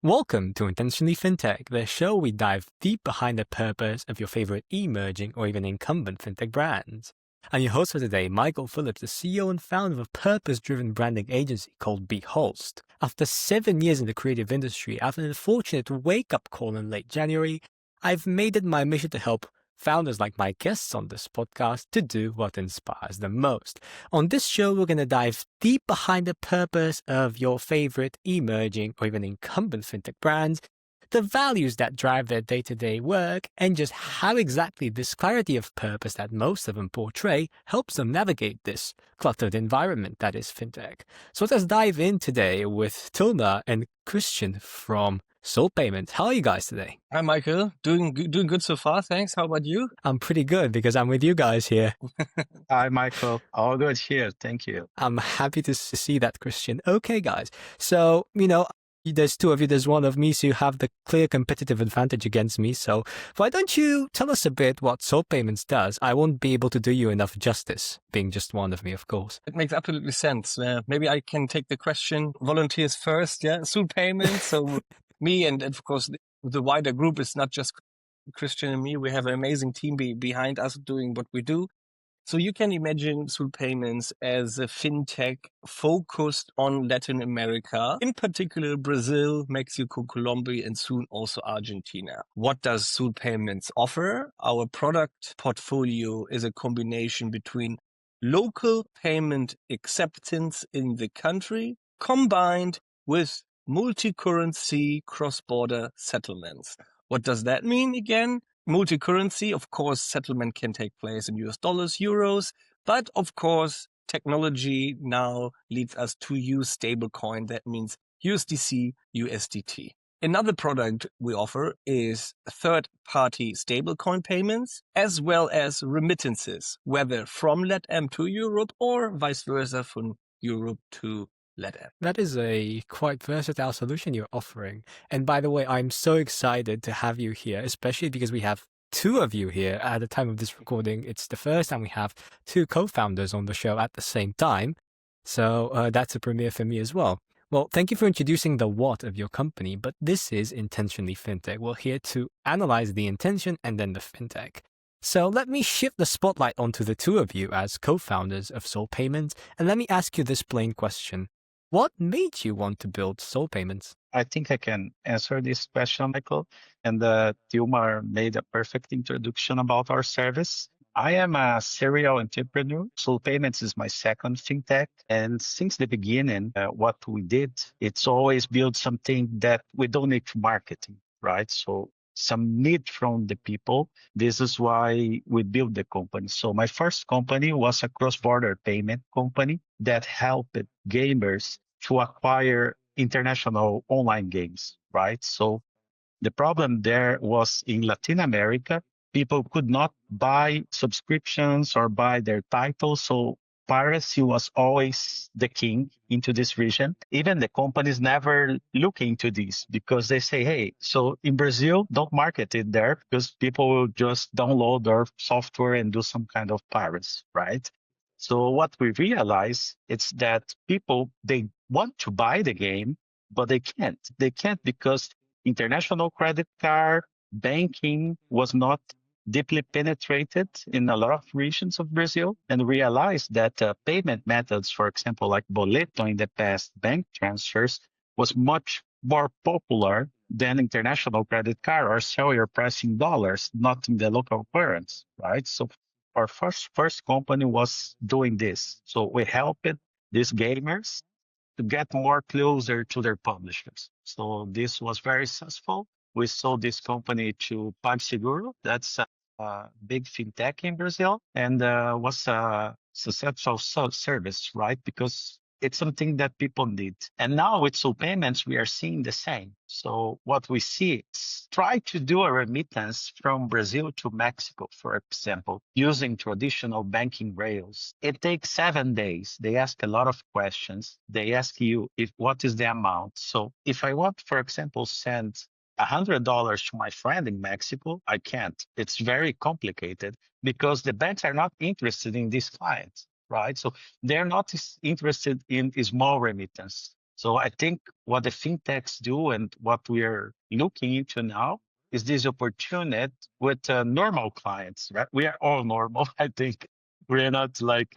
Welcome to Intentionally FinTech, the show we dive deep behind the purpose of your favorite emerging or even incumbent FinTech brands. I'm your host for today, Michael Phillips, the CEO and founder of a purpose-driven branding agency called Beholst. After 7 years in the creative industry, after an unfortunate wake-up call in late January, I've made it my mission to help founders like my guests on this podcast to do what inspires them most. On this show, we're going to dive deep behind the purpose of your favorite emerging or even incumbent fintech brands, the values that drive their day-to-day work, and just how exactly this clarity of purpose that most of them portray helps them navigate this cluttered environment that is fintech. So let's dive in today with Tilmar and Christian from SulPayments. How are you guys today? Hi, Michael. Doing good so far. Thanks. How about you? I'm pretty good because I'm with you guys here. Hi, Michael. All good here. Thank you. I'm happy to see that, Christian. Okay, guys. So, there's two of you, there's one of me, so you have the clear competitive advantage against me. So why don't you tell us a bit what SulPayments does? I won't be able to do you enough justice, being just one of me, of course. It makes absolutely sense. Maybe I can take the question. Volunteers first, yeah? SulPayments. So me and of course the wider group is not just Christian and me. We have an amazing team behind us doing what we do. So you can imagine SulPayments as a fintech focused on Latin America, in particular Brazil, Mexico, Colombia, and soon also Argentina. What does SulPayments offer? Our product portfolio is a combination between local payment acceptance in the country combined with multi-currency cross-border settlements. What does that mean again? Multi-currency, of course, settlement can take place in US dollars, euros, but of course, technology now leads us to use stablecoin. That means USDC, USDT. Another product we offer is third-party stablecoin payments, as well as remittances, whether from LATAM to Europe or vice versa from Europe to LATAM. That is a quite versatile solution you're offering. And by the way, I'm so excited to have you here, especially because we have two of you here at the time of this recording. It's the first time we have two co-founders on the show at the same time. So that's a premiere for me as well. Well, thank you for introducing the what of your company, but this is Intentionally FinTech. We're here to analyze the intention and then the FinTech. So let me shift the spotlight onto the two of you as co-founders of SulPayments, and let me ask you this plain question. What made you want to build SulPayments? I think I can answer this question, Michael. And Tilmar made a perfect introduction about our service. I am a serial entrepreneur. SulPayments is my second fintech. And since the beginning, what we did, it's always build something that we don't need marketing, right? So some need from the people. This is why we built the company. So my first company was a cross-border payment company that helped gamers to acquire international online games, right? So the problem there was in Latin America, people could not buy subscriptions or buy their titles. So piracy was always the king into this region. Even the companies never look into this because they say, hey, so in Brazil, don't market it there because people will just download our software and do some kind of piracy, right? So what we realize is that people, they want to buy the game, but they can't. They can't because international credit card banking was not deeply penetrated in a lot of regions of Brazil, and realized that payment methods, for example, like boleto in the past, bank transfers, was much more popular than international credit card or sell your price in dollars, not in the local currency, right? So our first company was doing this. So we helped these gamers to get more closer to their publishers. So this was very successful. We sold this company to PagSeguro. That's a big fintech in Brazil, and was a successful service, right? Because it's something that people need. And now with SulPayments, we are seeing the same. So what we see is try to do a remittance from Brazil to Mexico, for example, using traditional banking rails. It takes 7 days. They ask a lot of questions. They ask you what is the amount. So if I want, for example, send $100 to my friend in Mexico, I can't. It's very complicated because the banks are not interested in these clients, right? So they're not interested in small remittance. So I think what the fintechs do and what we are looking into now is this opportunity with normal clients, right? We are all normal, I think. We're not like,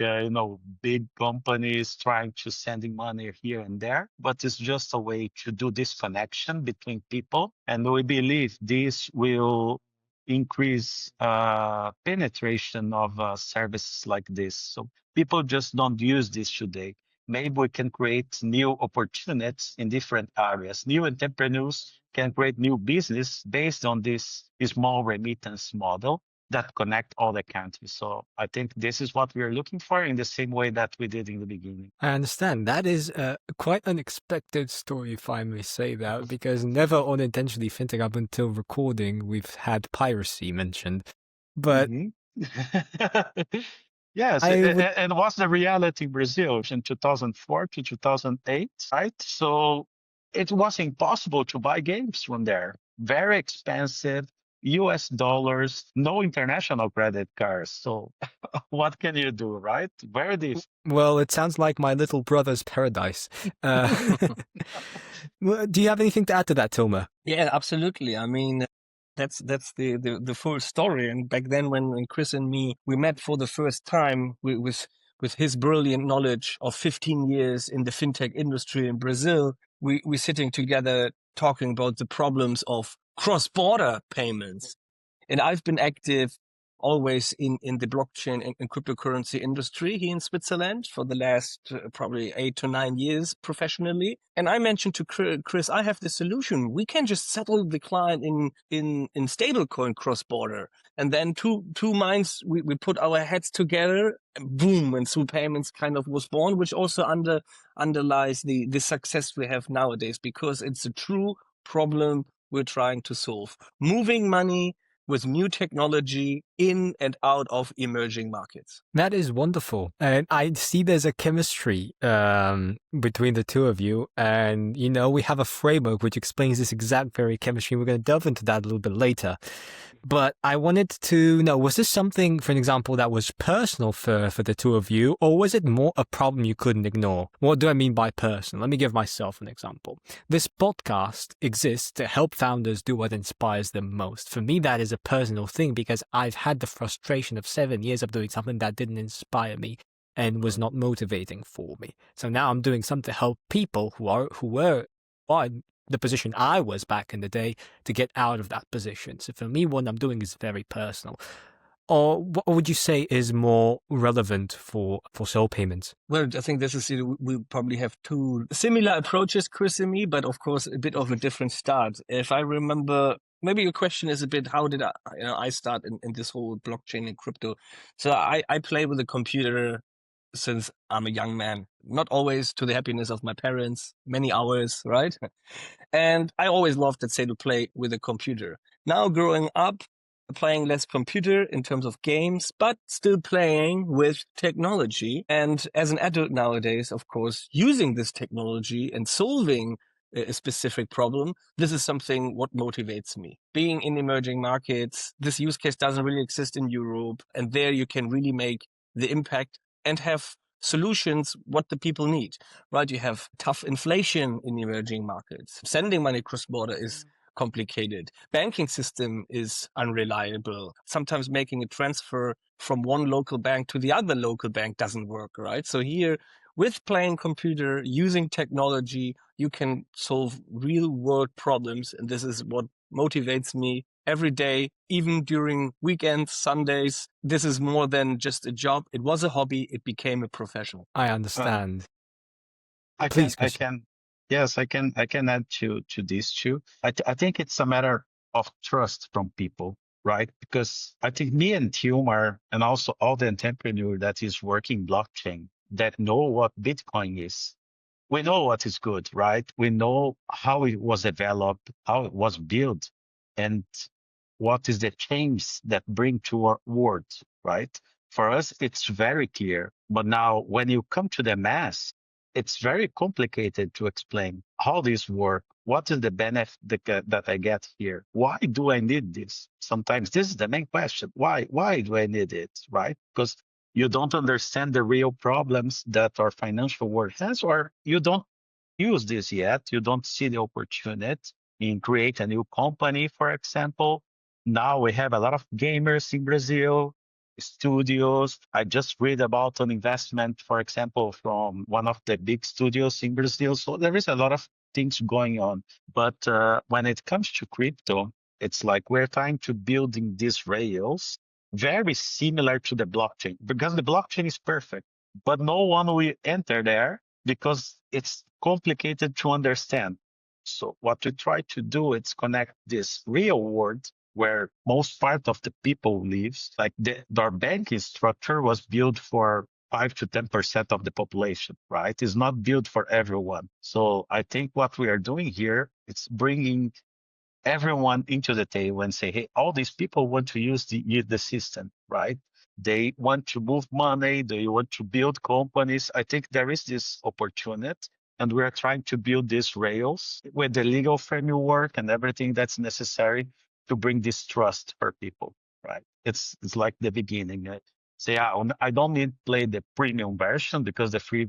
big companies trying to sending money here and there, but it's just a way to do this connection between people. And we believe this will increase penetration of services like this. So people just don't use this today. Maybe we can create new opportunities in different areas. New entrepreneurs can create new business based on this small remittance model that connect all the countries. So I think this is what we are looking for in the same way that we did in the beginning. I understand. That is a quite unexpected story, if I may say that, because never unintentionally fintech up until recording, we've had piracy mentioned. But Yes, I would, and what's the reality in Brazil in 2004 to 2008, right? So it was impossible to buy games from there. Very expensive, US dollars, no international credit cards. So what can you do, right? Very difficult. well, it sounds like my little brother's paradise. Do you have anything to add to that, Tilmar? Yeah, absolutely. I mean, that's the full story. And back then, when Chris and me we met for the first time with his brilliant knowledge of 15 years in the fintech industry in Brazil, we sitting together talking about the problems of cross-border payments. And I've been active always in the blockchain and cryptocurrency industry here in Switzerland for the last probably 8 to 9 years professionally. And I mentioned to Chris, I have the solution. We can just settle the client in stablecoin cross-border. And then two minds, we put our heads together, and boom, and SulPayments kind of was born, which also underlies the success we have nowadays, because it's a true problem we're trying to solve. Moving money with new technology in and out of emerging markets. That is wonderful. And I see there's a chemistry between the two of you. And, we have a framework which explains this exact very chemistry. We're going to delve into that a little bit later. But I wanted to know, was this something, for an example, that was personal for the two of you, or was it more a problem you couldn't ignore? What do I mean by personal? Let me give myself an example. This podcast exists to help founders do what inspires them most. For me, that is a personal thing because I've had the frustration of 7 years of doing something that didn't inspire me and was not motivating for me. So now I'm doing something to help people who were in the position I was back in the day to get out of that position. So for me, what I'm doing is very personal. Or what would you say is more relevant for SulPayments? Well, I think this is, we probably have two similar approaches, Chris and me, but of course a bit of a different start. If I remember, maybe your question is a bit, how did I start in this whole blockchain and crypto? So I play with a computer since I'm a young man, not always to the happiness of my parents, many hours, right? And I always loved, let's say, to play with a computer. Now growing up, playing less computer in terms of games, but still playing with technology. And as an adult nowadays, of course, using this technology and solving a specific problem, this is something what motivates me. Being in emerging markets, this use case doesn't really exist in Europe. And there you can really make the impact and have solutions what the people need, right? You have tough inflation in emerging markets. Sending money cross-border is complicated. Banking system is unreliable. Sometimes making a transfer from one local bank to the other local bank doesn't work, right? So here, with playing computer, using technology, you can solve real world problems. And this is what motivates me every day, even during weekends, Sundays. This is more than just a job. It was a hobby. It became a profession. I understand. Please, Christian. Yes, I can add to this too. I think it's a matter of trust from people, right? Because I think me and Tilmar and also all the entrepreneur that is working blockchain that know what Bitcoin is. We know what is good, right? We know how it was developed, how it was built, and what is the change that bring to our world, right? For us, it's very clear. But now when you come to the mass, it's very complicated to explain how this work. What is the benefit that I get here? Why do I need this? Sometimes this is the main question. Why do I need it, right? Because you don't understand the real problems that our financial world has, or you don't use this yet. You don't see the opportunity in create a new company, for example. Now we have a lot of gamers in Brazil, studios. I just read about an investment, for example, from one of the big studios in Brazil. So there is a lot of things going on. But when it comes to crypto, it's like we're trying to building these rails very similar to the blockchain because the blockchain is perfect, but no one will enter there because it's complicated to understand. So what we try to do is connect this real world where most part of the people lives, like our banking structure was built for 5 to 10% of the population, right? It's not built for everyone. So I think what we are doing here, it's bringing everyone into the table and say, hey, all these people want to use the system, right? They want to move money. They want to build companies. I think there is this opportunity, and we are trying to build these rails with the legal framework and everything that's necessary to bring this trust for people, right? It's like the beginning. Say, I don't need to play the premium version because the free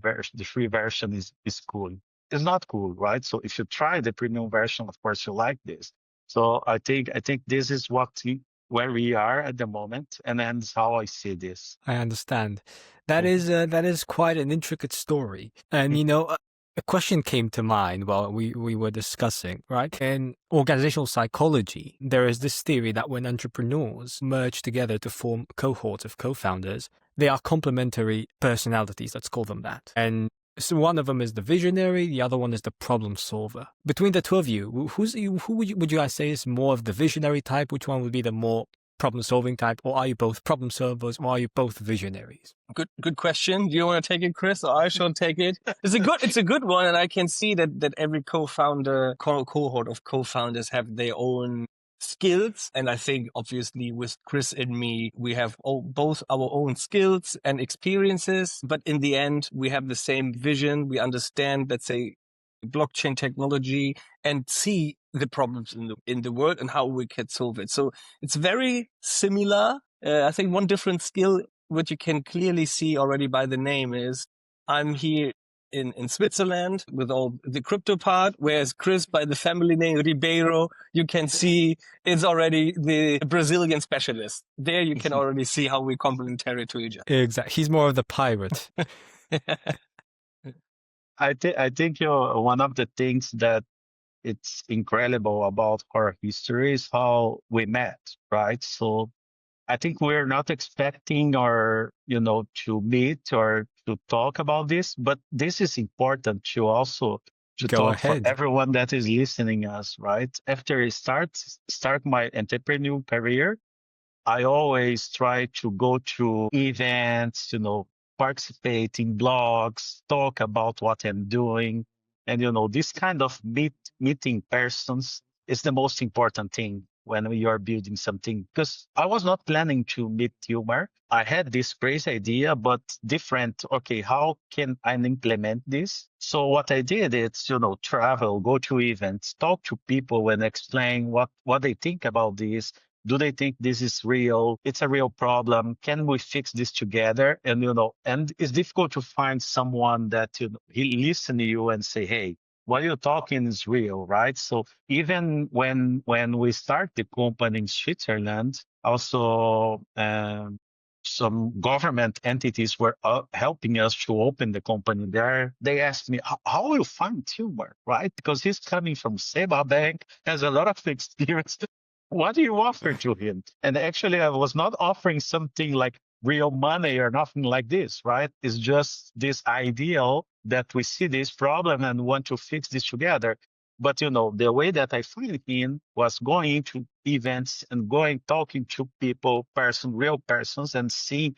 version is cool. It's not cool, right? So if you try the premium version, of course you like this. So I think this is where we are at the moment, and that's how I see this. I understand. That is quite an intricate story. And a question came to mind while we were discussing, right? In organizational psychology, there is this theory that when entrepreneurs merge together to form cohorts of co-founders, they are complementary personalities, let's call them that. And so one of them is the visionary, the other one is the problem solver. Between the two of you, who would you guys say is more of the visionary type? Which one would be the more problem-solving type? Or are you both problem solvers, or are you both visionaries? Good question. Do you want to take it, Chris, or I shall take it? It's a good one, and I can see that every co-founder cohort of co-founders have their own skills, and I think obviously with Chris and me, we have both our own skills and experiences, but in the end, we have the same vision. We understand, let's say, blockchain technology and see the problems in the world and how we can solve it. So it's very similar. I think one different skill, what you can clearly see already by the name, is I'm here in Switzerland with all the crypto part, whereas Chris, by the family name Ribeiro, you can see is already the Brazilian specialist. There you can already see how we're complementary to each other. Exactly. He's more of the pirate. I think one of the things that it's incredible about our history is how we met, right? So I think we're not expecting to meet or to talk about this, but this is important to also to Go talk for ahead. everyone that is listening us, right? After I start my entrepreneurial career, I always try to go to events, participate in blogs, talk about what I'm doing. And, this kind of meeting persons is the most important thing when we are building something. Because I was not planning to meet Tilmar. I had this crazy idea, but different. Okay, how can I implement this? So what I did is, travel, go to events, talk to people and explain what they think about this. Do they think this is real? It's a real problem. Can we fix this together? And, and it's difficult to find someone that, he listen to you and say, hey, what you're talking is real, right? So even when we start the company in Switzerland, also some government entities were helping us to open the company there. They asked me, how will you find Tilmar, right? Because he's coming from Seba Bank, has a lot of experience. What do you offer to him? And actually, I was not offering something like real money or nothing like this, right? It's just this ideal that we see this problem and want to fix this together. But, the way that I found him was going into events and talking to people, real persons, and seeing,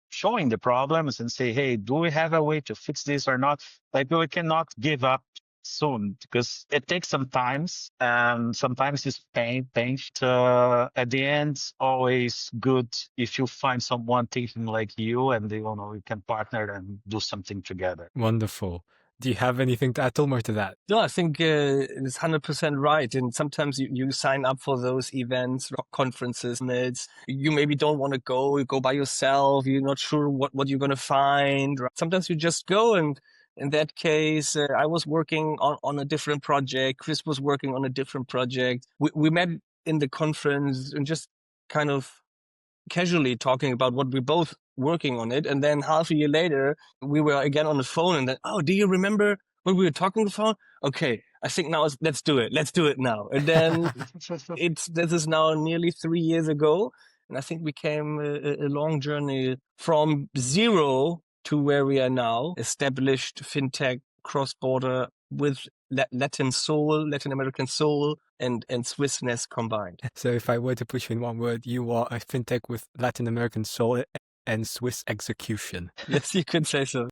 showing the problems and say, hey, do we have a way to fix this or not? Like, we cannot give up soon because it takes some time and sometimes it's pain. At the end, it's always good if you find someone thinking like you and you can partner and do something together. Wonderful. Do you have anything to add, Tilmar, to that? No, I think it's 100% right. And sometimes you sign up for those events, conferences, summits. You maybe don't want to go. You go by yourself. You're not sure what you're going to find. Right? Sometimes you just go and In that case, I was working on a different project. Chris was working on a different project. We met in the conference and just kind of casually talking about what we're both working on it. And then half a year later, we were again on the phone and then, oh, do you remember when we were talking on the phone? Okay, I think now let's do it. Let's do it now. And then this is now nearly 3 years ago. And I think we came a long journey from zero to where we are now, established FinTech cross-border with Latin American soul, and Swissness combined. So if I were to put you in one word, you are a fintech with Latin American soul and Swiss execution. Yes, you could say so.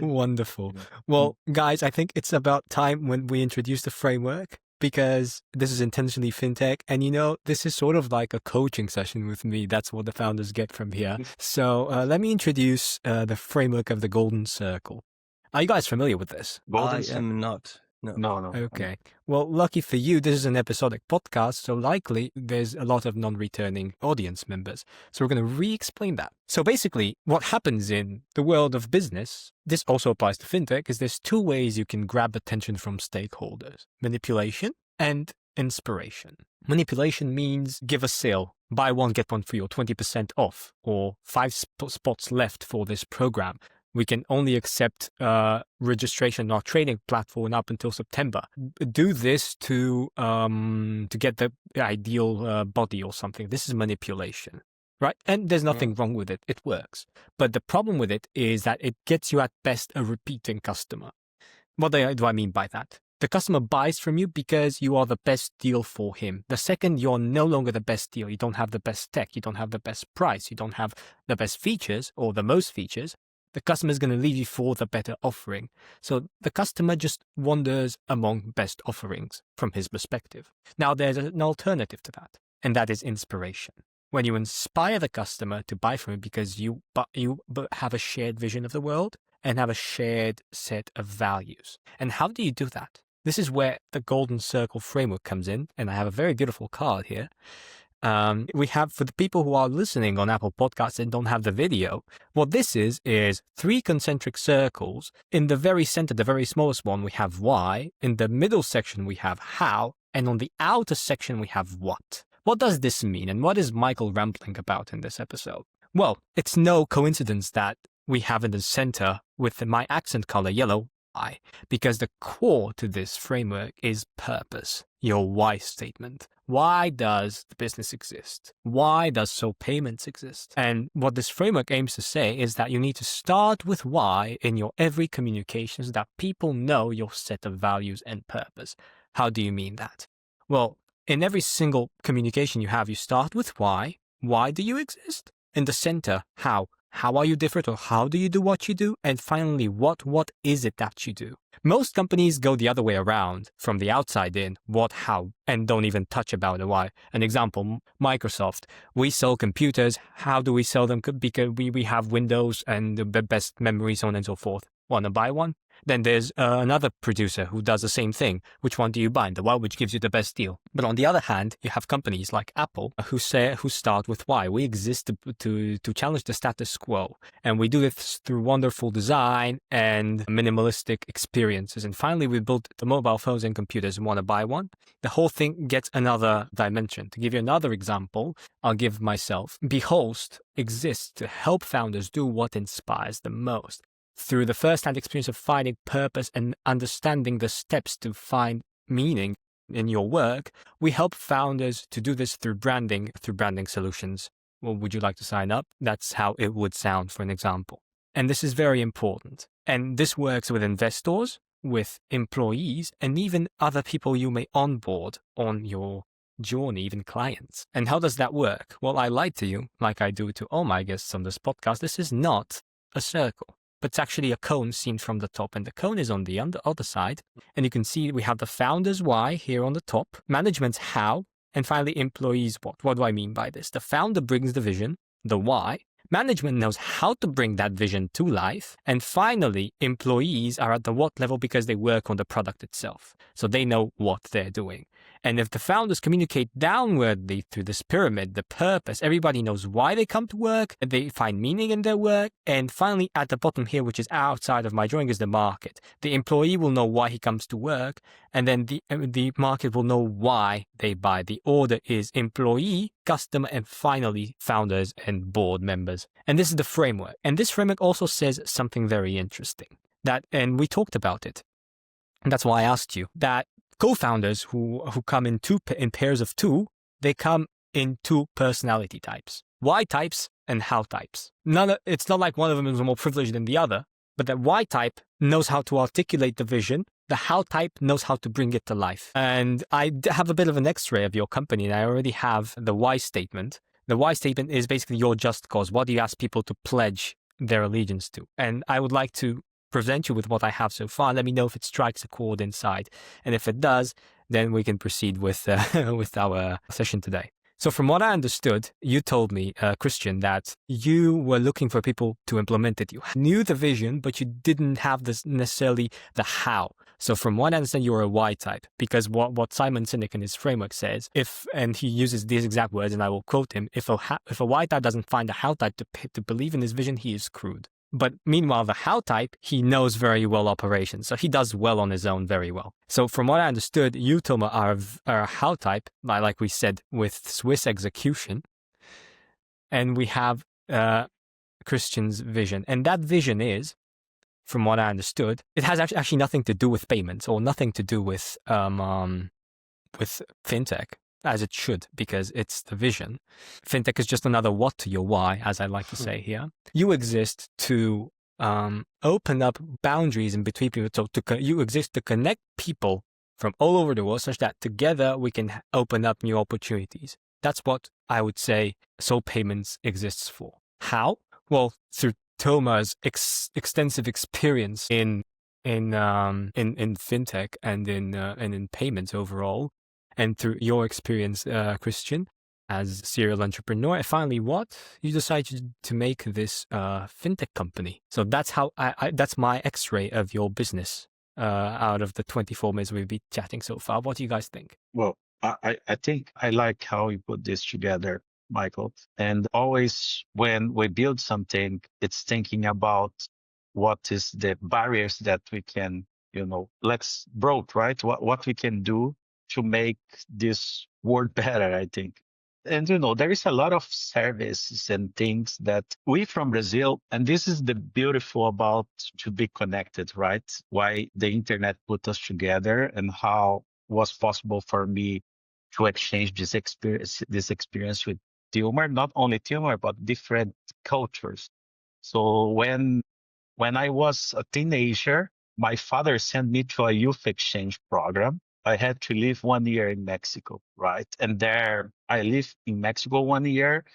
Wonderful. Well, guys, I think it's about time when we introduce the framework, because this is intentionally fintech. And this is sort of like a coaching session with me. That's what the founders get from here. So let me introduce the framework of the Golden Circle. Are you guys familiar with this? I am not. No. Okay. Well, lucky for you, this is an episodic podcast, so likely there's a lot of non-returning audience members. So we're going to re-explain that. So basically, what happens in the world of business, this also applies to fintech, is there's two ways you can grab attention from stakeholders: manipulation and inspiration. Manipulation means give a sale, buy one, get one free, or 20% off, or 5 spots left for this program. We can only accept registration on our trading platform up until September. Do this to get the ideal body or something. This is manipulation, right? And there's nothing wrong with it. It works. But the problem with it is that it gets you at best a repeating customer. What do I mean by that? The customer buys from you because you are the best deal for him. The second you're no longer the best deal, you don't have the best tech, you don't have the best price, you don't have the best features or the most features, the customer is going to leave you for the better offering. So the customer just wanders among best offerings from his perspective. Now, there's an alternative to that, and that is inspiration. When you inspire the customer to buy from you because you have a shared vision of the world and have a shared set of values. And how do you do that? This is where the Golden Circle framework comes in, and I have a very beautiful card here. We have, for the people who are listening on Apple Podcasts and don't have the video, what this is 3 concentric circles. In the very center, the very smallest one, we have why. In the middle section, we have how. And on the outer section, we have what. What does this mean? And what is Michael rambling about in this episode? Well, it's no coincidence that we have in the center, with my accent color yellow, why, because the core to this framework is purpose, your why statement. Why does the business exist? Why does SulPayments exist? And what this framework aims to say is that you need to start with why in your every communication so that people know your set of values and purpose. How do you mean that? Well, in every single communication you have, you start with why. Why do you exist? In the center, how. How are you different, or how do you do what you do? And finally, what is it that you do? Most companies go the other way around, from the outside in, what, how, and don't even touch about the why. An example, Microsoft. We sell computers. How do we sell them? Because we have Windows and the best memory, so on and so forth. Want to buy one? Then there's another producer who does the same thing. Which one do you buy? The one which gives you the best deal. But on the other hand, you have companies like Apple who start with why. We exist to challenge the status quo. And we do this through wonderful design and minimalistic experiences. And finally, we built the mobile phones and computers and want to buy one. The whole thing gets another dimension. To give you another example, I'll give myself. Behost exists to help founders do what inspires them most. Through the first-hand experience of finding purpose and understanding the steps to find meaning in your work, we help founders to do this through branding solutions. Well, would you like to sign up? That's how it would sound, for an example. And this is very important. And this works with investors, with employees, and even other people you may onboard on your journey, even clients. And how does that work? Well, I lied to you, like I do to all my guests on this podcast. This is not a circle, but it's actually a cone seen from the top, and the cone is on the other side. And you can see we have the founder's why here on the top, management's how, and finally employees what. What do I mean by this? The founder brings the vision, the why. Management knows how to bring that vision to life. And finally, employees are at the what level because they work on the product itself. So they know what they're doing. And if the founders communicate downwardly through this pyramid, the purpose, everybody knows why they come to work, they find meaning in their work. And finally, at the bottom here, which is outside of my drawing, is the market. The employee will know why he comes to work, and then the market will know why they buy. The order is employee, customer, and finally, founders and board members. And this is the framework. And this framework also says something very interesting. And we talked about it. And that's why I asked you that co-founders who come in pairs of two, they come in two personality types, Y types and how types. It's not like one of them is more privileged than the other, but that Y type knows how to articulate the vision. The how type knows how to bring it to life. And I have a bit of an x-ray of your company, and I already have the why statement. The why statement is basically your just cause. What do you ask people to pledge their allegiance to? And I would like to present you with what I have so far. Let me know if it strikes a chord inside. And if it does, then we can proceed with our session today. So from what I understood, you told me, Christian, that you were looking for people to implement it. You knew the vision, but you didn't have necessarily the how. So from what I understand, you're a Y type, because what Simon Sinek in his framework says, and he uses these exact words, and I will quote him, if a Y type doesn't find a how type to believe in his vision, he is screwed. But meanwhile, the how type, he knows very well operations. So he does well on his own very well. So from what I understood, you, Tilmar, are a how type, like we said, with Swiss execution. And we have Christian's vision. And that vision is, from what I understood, it has actually nothing to do with payments or nothing to do with FinTech, as it should, because it's the vision. FinTech is just another what to your why, as I like to say here. You exist to open up boundaries in between people. So you exist to connect people from all over the world such that together we can open up new opportunities. That's what I would say SulPayments exists for. How? Well, through Tilmar's extensive experience in FinTech and in payments overall, and through your experience, Christian, as a serial entrepreneur. And finally, you decided to make this FinTech company. So that's how that's my X-ray of your business out of the 24 minutes we've been chatting so far. What do you guys think? Well, I think I like how you put this together, Michael. And always when we build something, it's thinking about what is the barriers that we can, let's broke, right? What we can do to make this world better, I think. And, there is a lot of services and things that we from Brazil, and this is the beautiful about to be connected, right? Why the internet put us together and how was possible for me to exchange this experience with Tilmar, not only Tilmar, but different cultures. So when I was a teenager, my father sent me to a youth exchange program. I had to live 1 year in Mexico, right? And there I lived in Mexico 1 year,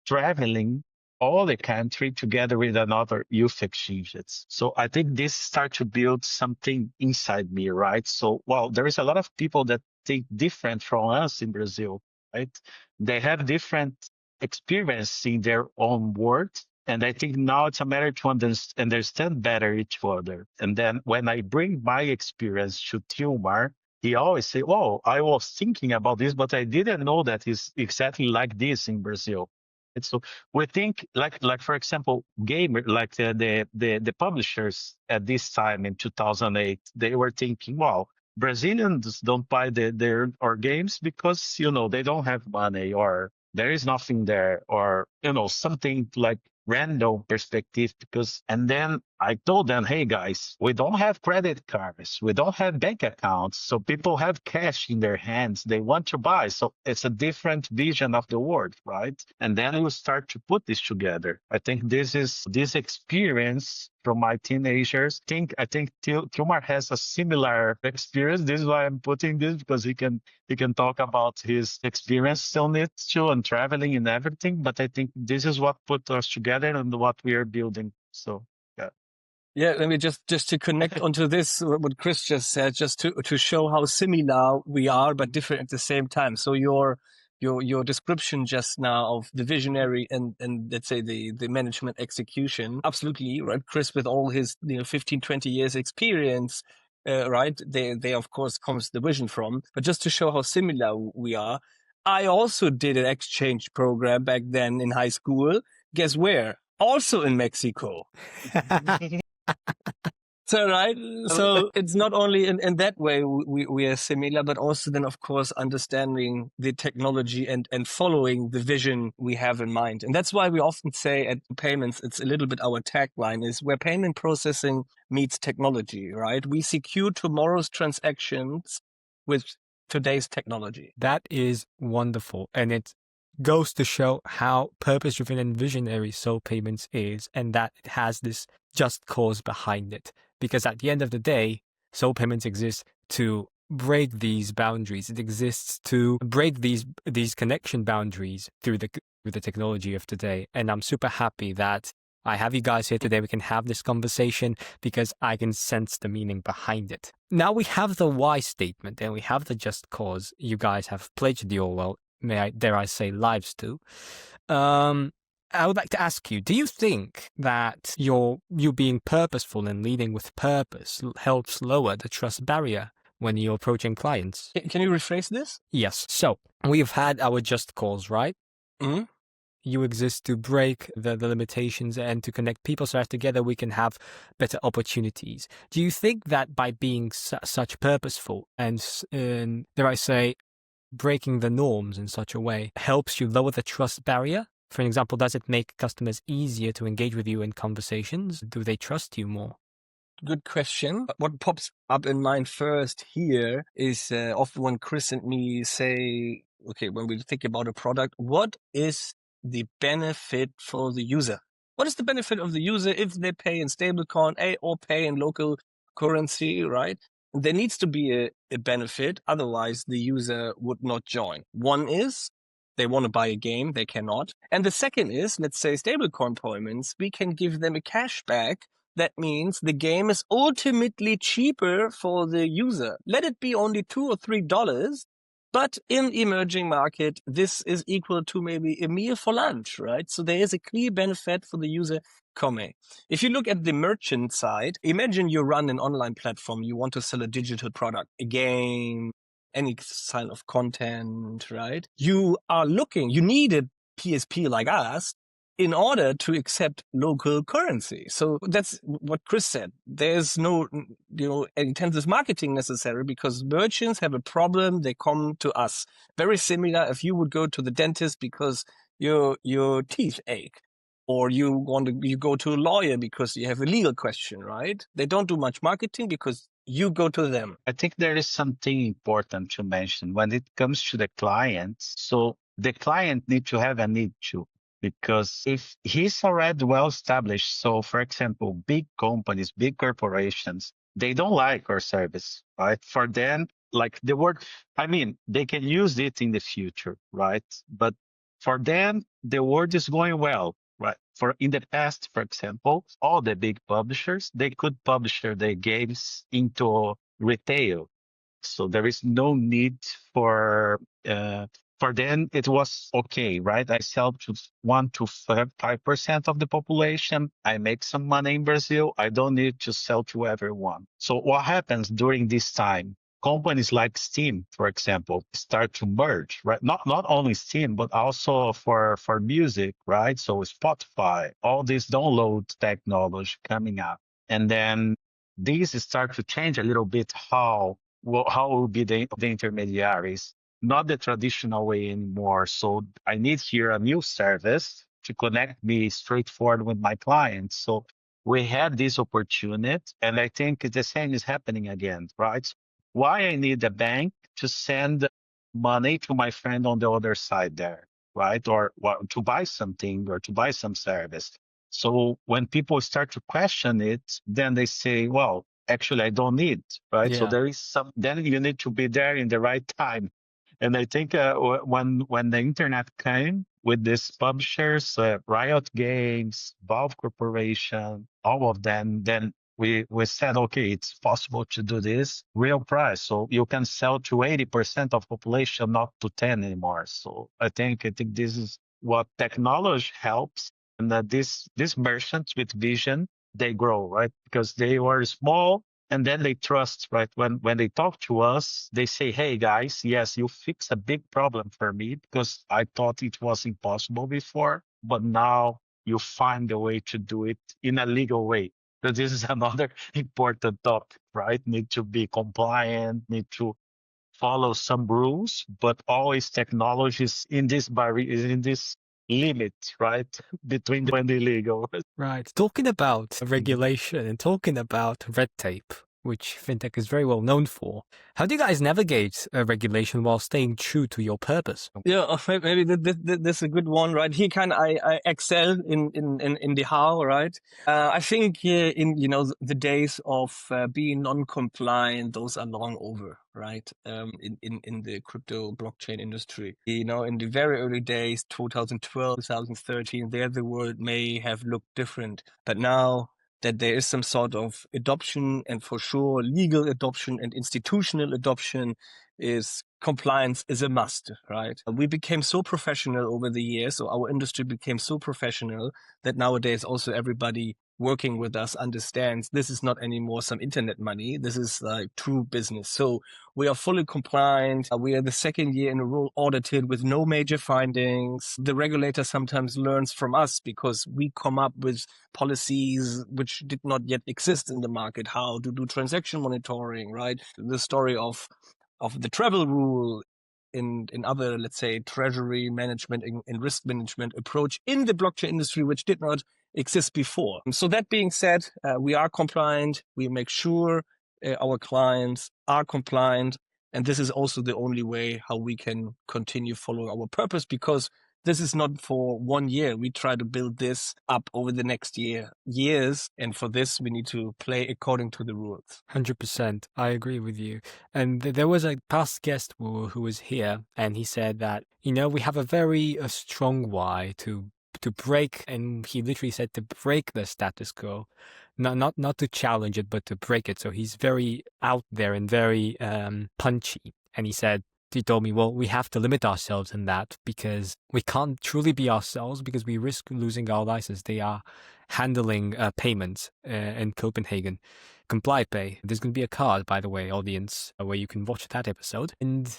traveling all the country together with another youth exchanges. So I think this start to build something inside me, right? So, there is a lot of people that think different from us in Brazil, right? They have different experience in their own world. And I think now it's a matter to understand better each other. And then when I bring my experience to Tilmar, he always say, "Oh, I was thinking about this, but I didn't know that it's exactly like this in Brazil." And so we think, like for example, the publishers at this time in 2008, they were thinking, "Wow, Brazilians don't buy our games because they don't have money, or there is nothing there, or something like." Random perspective, and then I told them, "Hey guys, we don't have credit cards, we don't have bank accounts, so people have cash in their hands, they want to buy, so it's a different vision of the world, right?" And then we start to put this together. I think this experience from my teenagers. I think Tilmar has a similar experience. This is why I'm putting this, because he can talk about his experience on it too, and traveling and everything. But I think this is what put us together and what we are building. So yeah. Yeah, let me just to connect onto this, what Chris just said, just to show how similar we are, but different at the same time. So your your description just now of the visionary and let's say the management execution, absolutely right. Chris, with all his 15, 20 years experience, right, they of course comes the vision from. But just to show how similar we are, I also did an exchange program back then in high school. Guess where? Also in Mexico. So, right. So it's not only in that way we are similar, but also then, of course, understanding the technology and following the vision we have in mind. And that's why we often say at Payments, it's a little bit our tagline is where payment processing meets technology, right? We secure tomorrow's transactions with today's technology. That is wonderful. And it goes to show how purpose-driven and visionary SulPayments is, and that it has this just cause behind it. Because at the end of the day, SulPayments exists to break these boundaries. It exists to break these connection boundaries through the technology of today. And I'm super happy that I have you guys here today. We can have this conversation because I can sense the meaning behind it. Now we have the why statement and we have the just cause. You guys have pledged your, dare I say, lives to. I would like to ask you, do you think that you being purposeful and leading with purpose helps lower the trust barrier when you're approaching clients? Can you rephrase this? Yes. So we've had our just cause, right? Mm-hmm. You exist to break the limitations and to connect people so that together we can have better opportunities. Do you think that by being such purposeful and dare I say, breaking the norms in such a way helps you lower the trust barrier? For example, does it make customers easier to engage with you in conversations? Do they trust you more? Good question. What pops up in mind first here is often when Chris and me say, okay, when we think about a product, what is the benefit for the user? What is the benefit of the user if they pay in stablecoin or pay in local currency, right? There needs to be a benefit. Otherwise, the user would not join. One is they want to buy a game, they cannot. And the second is, let's say stablecoin payments, we can give them a cashback. That means the game is ultimately cheaper for the user. Let it be only $2 or $3, but in emerging market, this is equal to maybe a meal for lunch, right? So there is a clear benefit for the user coming. If you look at the merchant side, imagine you run an online platform, you want to sell a digital product, a game, any style of content, right? You need a PSP like us in order to accept local currency. So that's what Chris said. There's no, intensive marketing necessary because merchants have a problem. They come to us. Very similar if you would go to the dentist because your teeth ache, or you go to a lawyer because you have a legal question, right? They don't do much marketing because you go to them. I think there is something important to mention when it comes to the client. So the client needs to have a need to, because if he's already well established, so for example, big companies, big corporations, they don't like our service, right? For them, like the word, I mean, they can use it in the future, right? But for them, the word is going well, right? For in the past, for example, all the big publishers, they could publish their games into retail. So there is no need for them, it was okay, right? I sell to 1 to 5% of the population. I make some money in Brazil. I don't need to sell to everyone. So what happens during this time? Companies like Steam, for example, start to merge, right? Not only Steam, but also for music, right? So Spotify, all this download technology coming up. And then these start to change a little bit how will be the intermediaries, not the traditional way anymore. So I need here a new service to connect me straightforward with my clients. So we had this opportunity, and I think the same is happening again, right? Why I need a bank to send money to my friend on the other side there, right? Or to buy something or to buy some service. So when people start to question it, then they say, well, actually, I don't need, right? Yeah. So there is then you need to be there in the right time. And I think when the internet came with these publishers, Riot Games, Valve Corporation, all of them, then we said, okay, it's possible to do this real price. So you can sell to 80% of population, not to 10 anymore. So I think this is what technology helps, and that these merchants with vision, they grow, right? Because they were small, and then they trust, right? When they talk to us, they say, hey guys, yes, you fix a big problem for me because I thought it was impossible before, but now you find a way to do it in a legal way. So this is another important topic, right? Need to be compliant, need to follow some rules, but always technologies in this barrier, in this limit, right? Between the and the illegal. Right. Talking about regulation and talking about red tape, which fintech is very well known for, how do you guys navigate regulation while staying true to your purpose? Yeah, maybe this is a good one, right? Here can I excel in the how, right? I think in the days of being non-compliant, those are long over, right? In the crypto blockchain industry, in the very early days, 2012, 2013, there the world may have looked different, but now that there is some sort of adoption, and for sure legal adoption and institutional adoption, is compliance is a must, right? We became so professional over the years, so our industry became so professional that nowadays also everybody working with us understands this is not anymore some internet money. This is like true business. So we are fully compliant. We are the second year in a row audited with no major findings. The regulator sometimes learns from us because we come up with policies which did not yet exist in the market, how to do transaction monitoring, right? The story of the travel rule in other, let's say, treasury management and risk management approach in the blockchain industry, which did not exist before. So that being said, we are compliant. We make sure our clients are compliant. And this is also the only way how we can continue following our purpose, because this is not for 1 year. We try to build this up over the next years. And for this, we need to play according to the rules. 100%. I agree with you. And there was a past guest who was here, and he said that, we have a very strong why to break, and he literally said to break the status quo, not to challenge it, but to break it. So he's very out there and very punchy. And he told me, well, we have to limit ourselves in that because we can't truly be ourselves because we risk losing our license. They are handling payments in Copenhagen. ComplyPay. There's going to be a card, by the way, audience, where you can watch that episode. And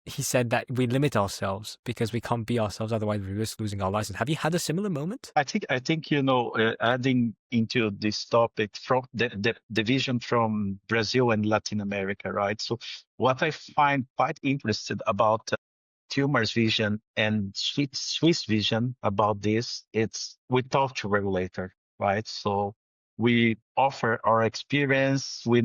he said that we limit ourselves because we can't be ourselves, otherwise we risk losing our license. Have you had a similar moment? I think adding into this topic from the vision from Brazil and Latin America, right? So what I find quite interesting about Tilmar's vision and Swiss vision about this, it's we talk to regulator, right? So we offer our experience, we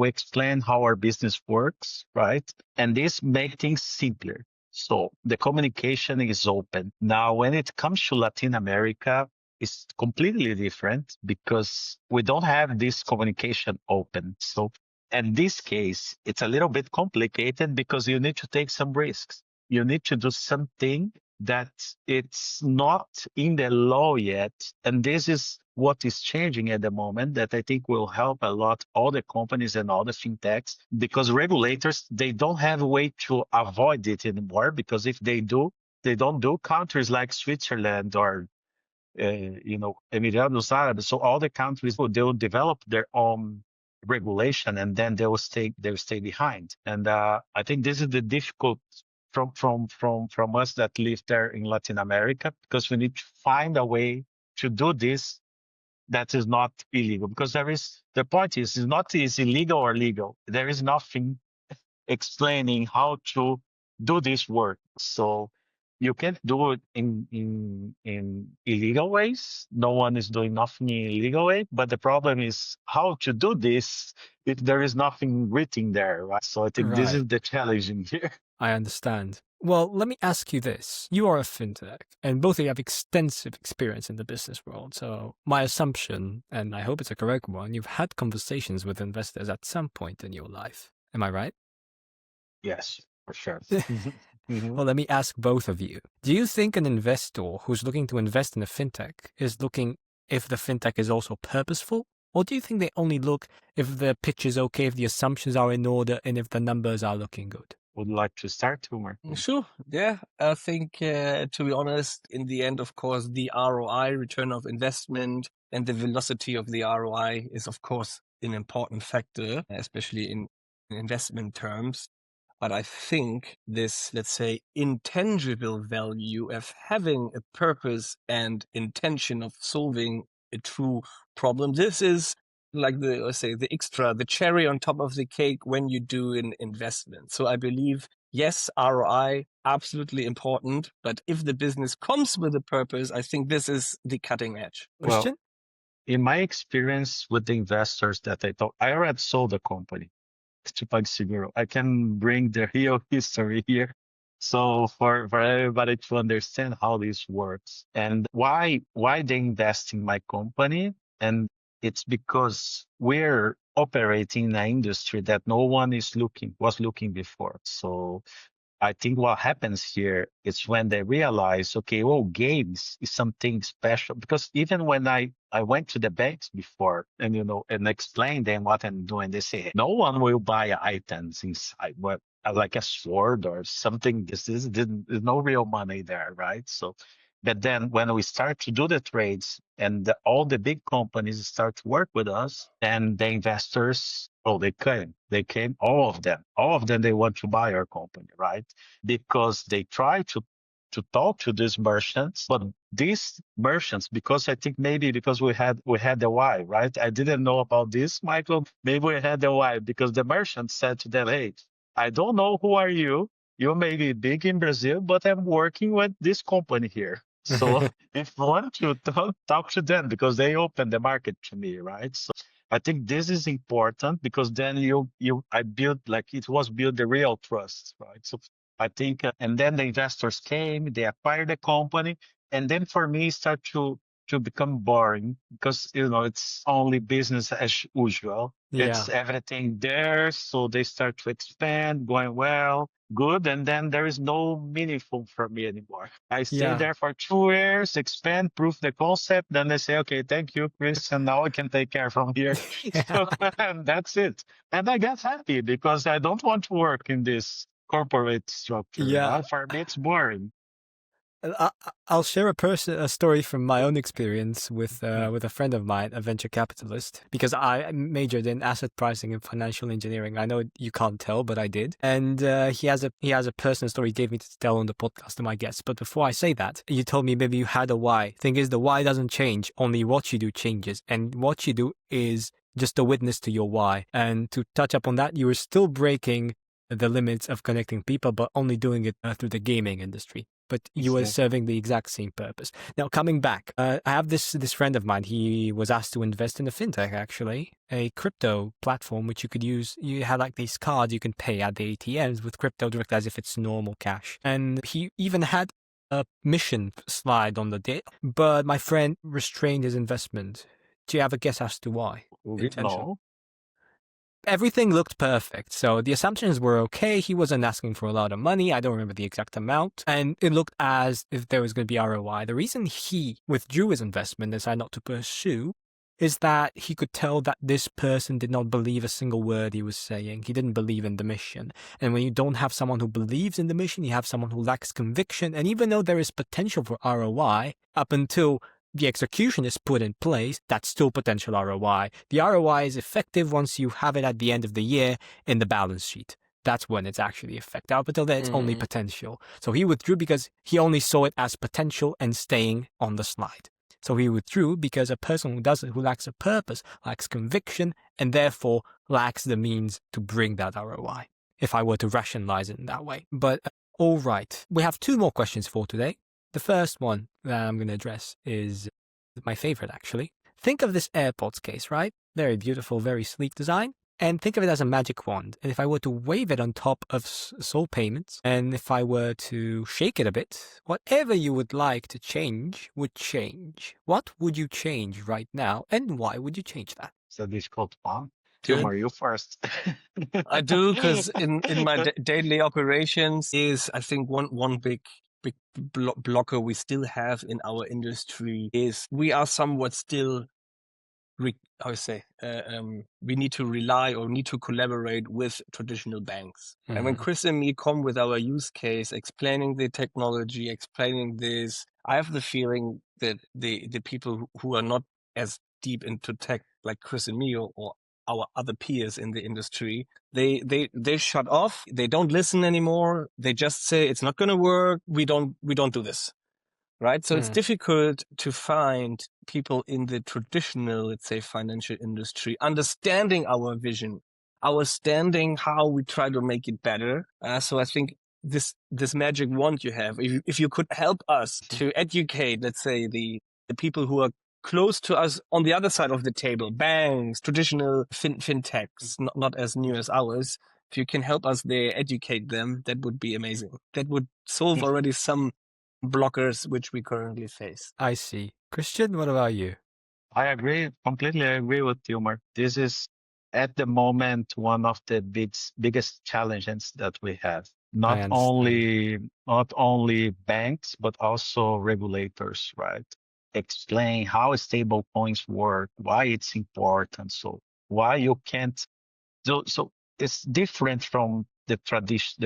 explain how our business works, right? And this makes things simpler. So the communication is open. Now, when it comes to Latin America, it's completely different because we don't have this communication open. So in this case, it's a little bit complicated because you need to take some risks. You need to do something that it's not in the law yet. And this is what is changing at the moment that I think will help a lot all the companies and all the fintechs, because regulators, they don't have a way to avoid it anymore, because if they don't do. Countries like Switzerland or Emirates Arabs, so all the countries they'll develop their own regulation and then they'll stay behind. And I think this is the difficult from us that live there in Latin America, because we need to find a way to do this that is not illegal, because the point is not is illegal or legal. There is nothing explaining how to do this work. So you can't do it in illegal ways. No one is doing nothing in illegal way, but the problem is how to do this if there is nothing written there, right? So I think this is the challenge in here. I understand. Well, let me ask you this. You are a fintech, and both of you have extensive experience in the business world. So my assumption, and I hope it's a correct one, you've had conversations with investors at some point in your life. Am I right? Yes, for sure. Well, let me ask both of you. Do you think an investor who's looking to invest in a fintech is looking if the fintech is also purposeful, Or do you think they only look if the pitch is okay, if the assumptions are in order, and if the numbers are looking good? Would like to start, Tilmar? Sure. Yeah. I think, to be honest, in the end, of course, the ROI, return of investment, and the velocity of the ROI is, of course, an important factor, especially in investment terms. But I think this, let's say, intangible value of having a purpose and intention of solving a true problem, this is like let's say, the extra, the cherry on top of the cake when you do an investment. So I believe, yes, ROI, absolutely important. But if the business comes with a purpose, I think this is the cutting edge. Christian? In my experience with the investors that I already sold the company to PagSeguro. I can bring the real history here. So for everybody to understand how this works and why they invest in my company. And it's because we're operating in an industry that no one was looking before. So I think what happens here is when they realize, okay, well, games is something special. Because even when I went to the banks before and, and explained them what I'm doing, they say, no one will buy items inside, like a sword or something. There's no real money there, right? So, but then when we start to do the trades and all the big companies start to work with us, and the investors, oh, they came, all of them, they want to buy our company, right? Because they try to talk to these merchants, but these merchants, because I think maybe because we had the why, right? I didn't know about this, Michael. Maybe we had the why because the merchant said to them, hey, I don't know who are you. You may be big in Brazil, but I'm working with this company here. So if you want to talk to them because they opened the market to me, right? So I think this is important because then I built, like, it was built the real trust, right? So I think, and then the investors came, they acquired the company, and then for me it started to become boring because it's only business as usual. Yeah. It's everything there, so they start to expand, going well, good, and then there is no meaningful for me anymore. I stay there for 2 years, expand, prove the concept, then they say, okay, thank you, Chris, and now I can take care from here. So, and that's it. And I get happy because I don't want to work in this corporate structure. Yeah. For me, it's boring. I'll share a story from my own experience with a friend of mine, a venture capitalist, because I majored in asset pricing and financial engineering. I know you can't tell, but I did. And he has a personal story he gave me to tell on the podcast to my guests. But before I say that, you told me maybe you had a why. Thing is, the why doesn't change. Only what you do changes, and what you do is just a witness to your why. And to touch up on that, you were still breaking the limits of connecting people, but only doing it through the gaming industry. But you were serving the exact same purpose. Now, coming back, I have this friend of mine. He was asked to invest in a fintech, actually, a crypto platform, which you could use. You had like these cards you can pay at the ATMs with crypto direct as if it's normal cash. And he even had a mission slide on the day, but my friend restrained his investment. Do you have a guess as to why? No. Everything looked perfect. So the assumptions were okay. He wasn't asking for a lot of money. I don't remember the exact amount. And it looked as if there was going to be ROI. The reason he withdrew his investment and decided not to pursue is that he could tell that this person did not believe a single word he was saying. He didn't believe in the mission. And when you don't have someone who believes in the mission, you have someone who lacks conviction. And even though there is potential for ROI, up until the execution is put in place, that's still potential ROI. The ROI is effective once you have it at the end of the year in the balance sheet. That's when it's actually effective. Up until then, it's only potential. So he withdrew because he only saw it as potential and staying on the slide. So he withdrew because a person who lacks a purpose, lacks conviction, and therefore lacks the means to bring that ROI, if I were to rationalize it in that way. But all right, we have 2 more questions for today. The first one that I'm going to address is my favorite, actually. Think of this AirPods case, right? Very beautiful, very sleek design. And think of it as a magic wand. And if I were to wave it on top of SulPayments, and if I were to shake it a bit, whatever you would like to change would change. What would you change right now, and why would you change that? So this called fun. Tilmar, you first. I do, because in my daily operations is, I think, one big blocker we still have in our industry is we are somewhat still we need to rely or need to collaborate with traditional banks. And when Chris and me come with our use case, explaining the technology, explaining this, I have the feeling that the people who are not as deep into tech like Chris and me or our other peers in the industry, they shut off. They don't listen anymore. They just say it's not going to work. We don't do this. Right. So it's difficult to find people in the traditional, let's say, financial industry understanding our vision, understanding how we try to make it better. So I think this magic wand you have, if you could help us to educate, let's say, the people who are close to us on the other side of the table, banks, traditional fintechs, not as new as ours. If you can help us there, educate them, that would be amazing. That would solve already some blockers which we currently face. I see. Christian, what about you? I agree, completely agree with Tilmar. This is at the moment one of the biggest challenges that we have. Not only banks, but also regulators, right? Explain how stable coins work, why it's important, so why you can't. So it's different from the tradition.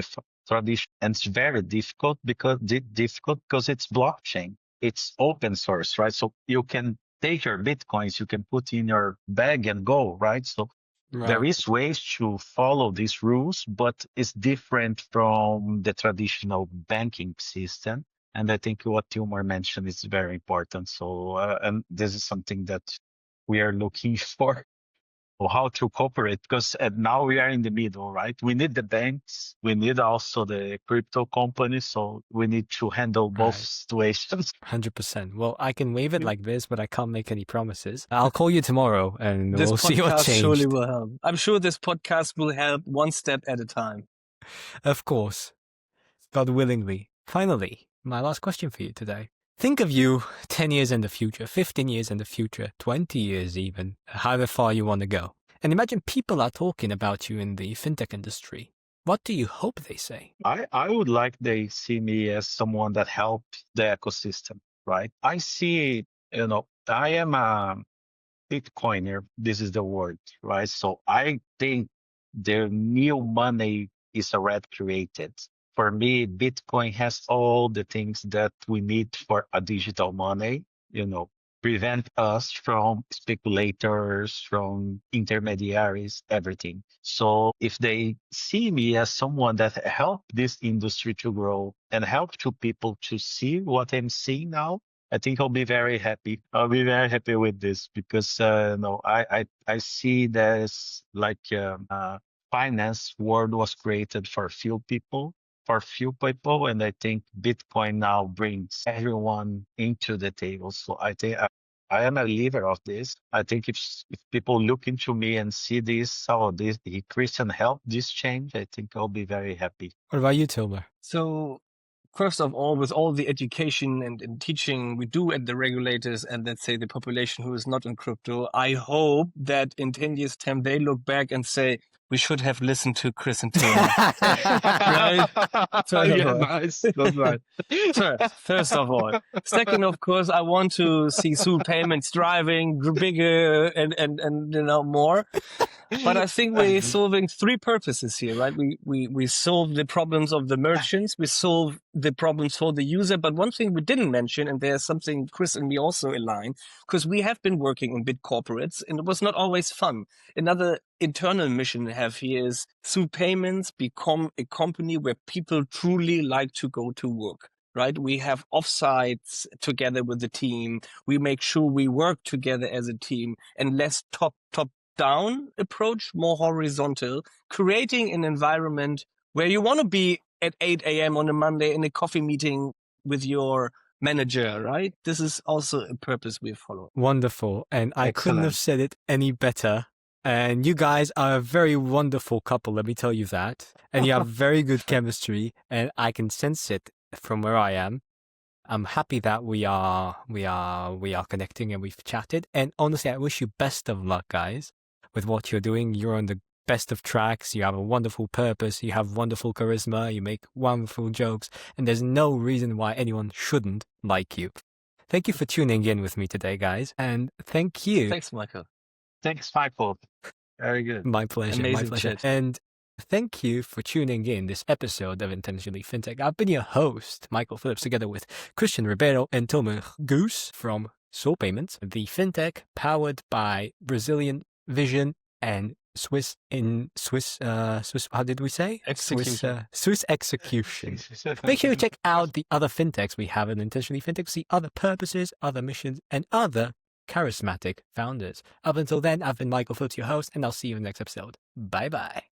And it's very difficult because it's blockchain. It's open source, right? So you can take your Bitcoins, you can put in your bag and go, right? So there is ways to follow these rules, but it's different from the traditional banking system. And I think what Tilmar mentioned is very important. So, and this is something that we are looking for. Or how to cooperate, because now we are in the middle, right? We need the banks, we need also the crypto companies, so we need to handle both situations. 100%. Well, I can wave it like this, but I can't make any promises. I'll call you tomorrow and we'll see what changed. This podcast surely will help. I'm sure this podcast will help one step at a time. Of course. God willingly. Finally, my last question for you today. Think of you 10 years in the future, 15 years in the future, 20 years even, however far you want to go. And imagine people are talking about you in the fintech industry. What do you hope they say? I would like they see me as someone that helped the ecosystem, right? I see, I am a Bitcoiner. This is the word, right? So I think the new money is already created. For me, Bitcoin has all the things that we need for a digital money, prevent us from speculators, from intermediaries, everything. So if they see me as someone that helped this industry to grow and help to people to see what I'm seeing now, I think I'll be very happy. I'll be very happy with this because I see there's like finance world was created for few people, and I think Bitcoin now brings everyone into the table. So I think I am a believer of this. I think if people look into me and see this, the Christian helped this change, I think I'll be very happy. What about you, Tilmar? So first of all, with all the education and teaching we do at the regulators and let's say the population who is not in crypto, I hope that in 10 years' time they look back and say, we should have listened to Chris and Tilmar. Right? Nice. That's right. First of all. Second, of course, I want to see SulPayments driving bigger and more. But I think we're solving three purposes here, right? We solve the problems of the merchants, we solve the problems for the user. But one thing we didn't mention, and there's something Chris and me also align, because we have been working in big corporates and it was not always fun. Another internal mission we have here is SulPayments become a company where people truly like to go to work. Right? We have offsites together with the team. We make sure we work together as a team and less top-down approach, more horizontal, creating an environment where you want to be at 8 a.m. on a Monday in a coffee meeting with your manager, right? This is also a purpose we follow. Wonderful. And I couldn't have said it any better. And you guys are a very wonderful couple, let me tell you that. And you have very good chemistry, and I can sense it from where I am. I'm happy that we are connecting and we've chatted. And honestly, I wish you best of luck, guys, with what you're doing. You're on the best of tracks. You have a wonderful purpose. You have wonderful charisma. You make wonderful jokes. And there's no reason why anyone shouldn't like you. Thank you for tuning in with me today, guys. And thank you. Thanks, Michael. Thanks, Michael. Very good. My pleasure. My Amazing pleasure. chat. And thank you for tuning in this episode of Intentionally FinTech. I've been your host, Michael Phillips, together with Christian Ribeiro and Tilmar Goos from SulPayments, the FinTech powered by Brazilian vision and Swiss, how did we say? Execution. Swiss execution. Make sure you check out the other FinTechs we have at Intentionally FinTech, see other purposes, other missions, and other charismatic founders. Up until then, I've been Michael Phillips, your host, and I'll see you in the next episode. Bye-bye.